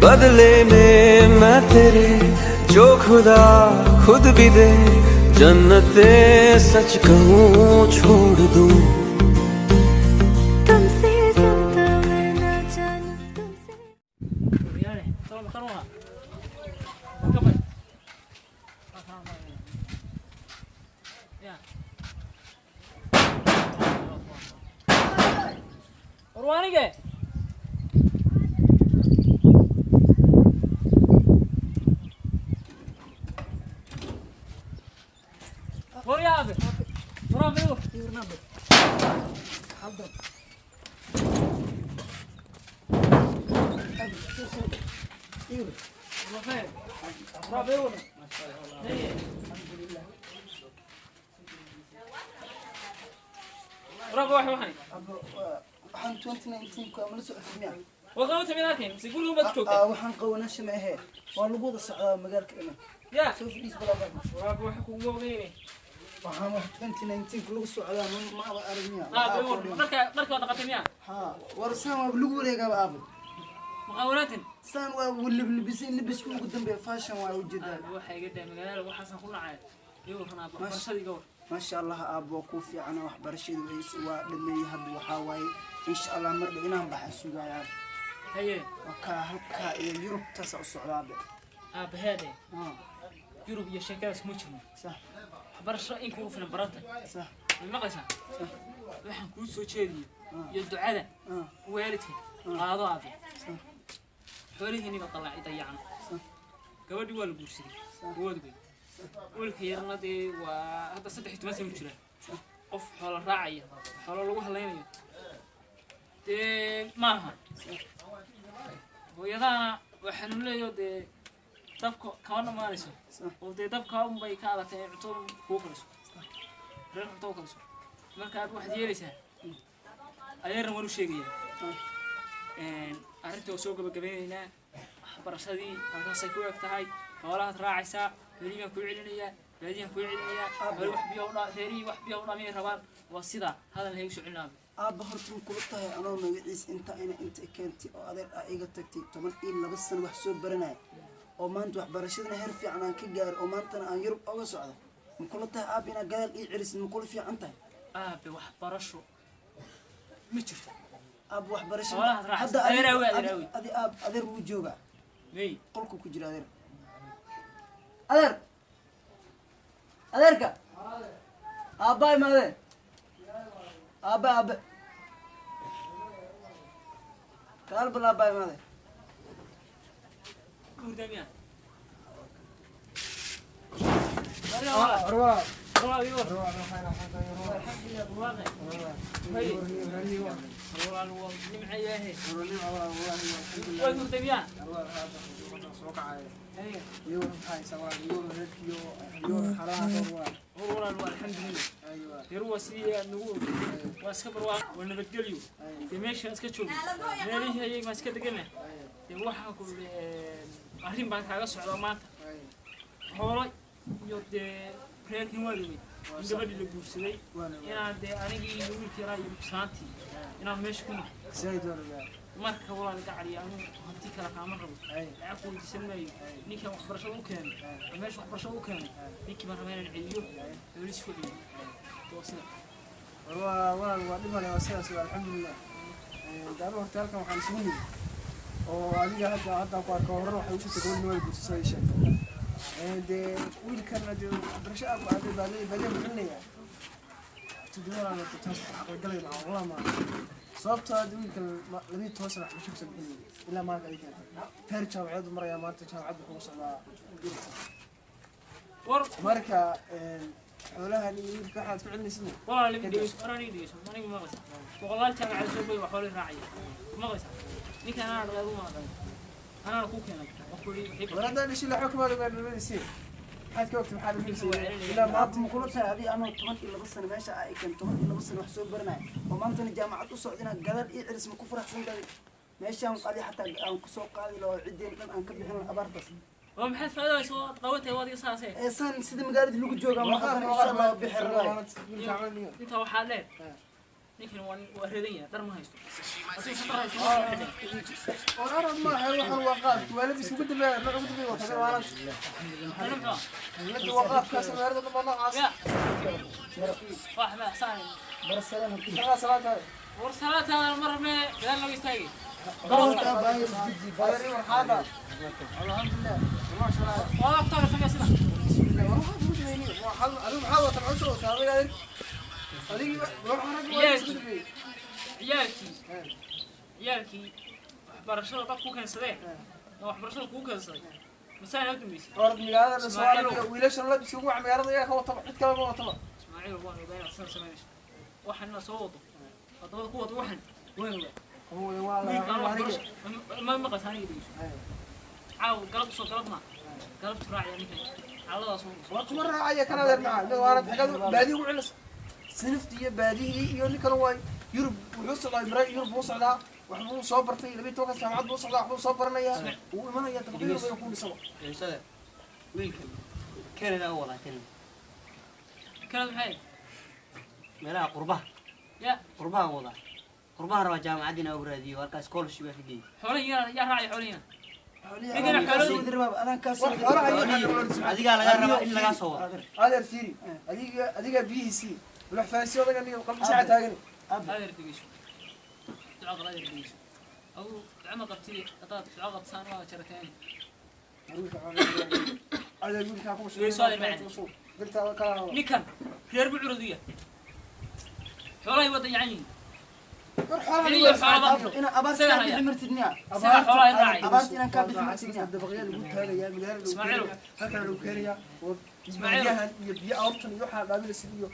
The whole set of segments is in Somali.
बदले में मैं तेरे जो खुदा खुद भी दे जन्नते सच कहूँ छोड़ दूँ तुमसे ज्यादा मैं ना जानूं तुमसे برافو واحد واحد waxaan 2019 ku amala socodnaa وقوت من هاكين سيقول لهم بتشوك waxaan qabanaa shamaahee waa lagu wada socdaa magaalka ina يا soo fadhiis balaba برافو واحد كومو غيني waxaan 2019 ku lagu socdaa ma aba aragnaa marka dhaqatay miya ha warsan waa lagu wareegaa aabo مقاولات san waa libisay libisku ugu dambeeya fashion waa ujeedaa waxay iga dhaay magaalo waxaan ku nacay iyo waxaan barashadii gowr ما شاء الله أبو كوفي أنا وحبرشيد ويسوا لما يهب وحاوي إن شاء الله مرة إنا بحسوا يا هي هكا يوروب تسع الصعوبة بهذا يوروب يا شكل اسمه صح برشا إنكم في البراتة صح المقصة صح waxaan ku soo jeediyay iyo ducada waalidkay qaado abi xoolihiina ka qalacay dayacan gabadhii waa la guursaday woodbay wiilka yarna dee waa hadda 3 sano jira qof xoolo raacaya xoolo lagu halaynayo dee maaha hooyadana waxaan leeyahay dee dabka kawana maarayso oo dee dabka un bay ka adatay cunto ku kariso reer cunto ku kariso marka aad wax yeelaysaa ayaan waru sheegaya arrinta soo gabagabeynayna barashadii halkaasay ku eg tahay xoolaha raacaysa هذه كل عليا هذه كل عليا هل وح بيوضع هذه وح بيوضع مين ربان وصيدا هذا اللي هيشو علنا أبا هرتون كلتها أنا مجلس أنت كنتي أو هذا أيقظ تكتيك طبعا إلا بس أنا وحسوب برناي أو ما أنت وحبرشدنا هرفي عنا كجار أو ما أنت أنا يرب أو صعدة من كلتها أبينا قال إيه عرس من كل في عنته أبي وحبرشوا متشفت أب وحبرش هذا أدي أب أدير وجوبه مي قلكوا كجرا أدير أديرك أباي ماذا أبا قال بلا أباي ماذا كوداميا أروى يوم هاي سواء يوم ركيو يوم حرام الحمد لله يروى سي نقول واسكبر ونبتقليو تمشي اسكتشوف مالي هي ما اسكت دقنا waxa ku arrin baan kaaga socdo maanta hooray iyo reerkii waadimay gabadhii la guursaday inaan anigii iyo wiilkii raay saantii inaan meesha ku marka walaal gacali anu hanti kala qaama rabo aku weydiisanayo ninkan waxbarashada u keenay meesha waxbarashada u keenay ninkii baan rabaa inaan celiyo weli soo dhigo toosna walaal waa dhiman waa sidaas alxamdulillah daaro horta halkan waxaan sugnay oo adiga hadda ku arko hore waxay u shaqo go'an way guursay sheekay de wiilkan hadda waxbarasho aad u aaday baa maxinaya tuduraan oo taas xaqay galay macallama sababtoo ah wiilkan labi toos wax u shaqo ila ma ay keentay feer jaamacad maraya maanta jaamacad ku socdaa marka xoolahan wiilka waxaad ku celinaysaa walaal libi dhiis aniga ma qasa boqolaal jaamacad soo bay xoolo raacay ma qasa ninka أنا أرغب ما أقول أنا أقول كنا أقول لي ولا ده شيء لحكم هذا من السير حد كوقت محل السير إلا ما أنت مقولتها هذه أنا طبعا إلا بس أنا ماشي كان طبعا إلا بس أنا محسوب برنامج وما أنت الجامعة السعودية قدر يدرس مكفر أحسن قال ماشي أنا قال حتى أنا كسوق قال لو عدين كان أنا كبي حنا أبارتس وهم حس هذا يسوى قوته وادي صاصي إيه سان سيد مقالد لوج جوجا ما إن شاء الله بحر أنت وحالات ninkan waa reedanya dar ma haysto asii shaqo haysto وأنا ما هي واحد وقاف ولا بس قد ما قد ما وقف وأنا قد وقف كاس ما يرد ما نقص واحد ما حسان خلاص صلاة ورسالتها مرة ما لا لو يستاهل هذا الحمد لله ما شاء الله والله اختار سنة سنة محاولة العشرة وتعمل عيالكي waxbarashada dad ku keensadeen waxbarashada ku keensaday mas'ala aad u miis orad magaalada Soomaaliya wiilashan la bisuu magaalada iyaga ka wata cid kale ma wata Ismaaciil waan ogaanay san sameeyay waxana soo wado wadada ku wado waxan weyn ma qasaaniga dhiis caaw galab soo galabna galab raacay ninkan caaladaas waa kuma raacay kana leer macaa waana xagad baadiyo u cilis siniftiya baadiyi iyo ninkan way Yurub wuxuu socday maray Yurub uu socdaa waxbuu soo bartay 12 jaamacad buu socdaa waxbuu soo baranaya uu imanaya tabaqada way ku dhisay insada wiilka Canada wala كلام حي meelaha qurbaha يا wada qurbaha raba jaamacadina ugu raadiyo halka scholarship ay xigay حولينا يا راعي حولينا adiga laga rabo in laga soo wado هذا سيري adiga BC wax faasiyo laga niyo qalbi saaca taagan هذا يرديش تعاقد هذا يرديش أو عمق بتي قطعت تعاقد صار ما شركين هذا يقول لك اكو ليش هذا المعنى قلت كلام نكن في ربع عرضية حوالي وضع يعني ina abaas ka bixirtidniya abaas inaan ka bixirtidniya dabaqyada ugu taagaya magaalada Ismaaciil halka lagu keenaya oo Ismaaciil iyo biyo awrtan iyo waxa dhaabilaysa iyo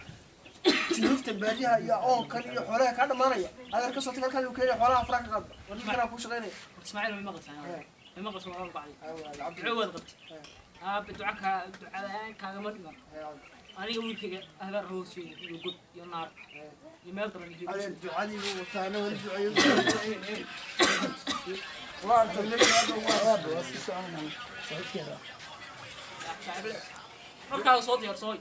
jinufta baadiyaha iyo oo kan iyo xoolaha ka dhamaanaya adeer ka soo tagay halka lagu keenaya xoolaha faraha ka qad warkana ku shaqeynaya اسماعيل ما قلت أنا ما قلت والله بعدي عود قلت بدعك دعاء كان ما دنا أنا أقول كذا هذا الروسي يقول ينار يمرض من يجيب على الدعاء وتانا والدعاء وانت اللي هذا هو واسس عنه صحيح كذا مركز صوتي يا صوي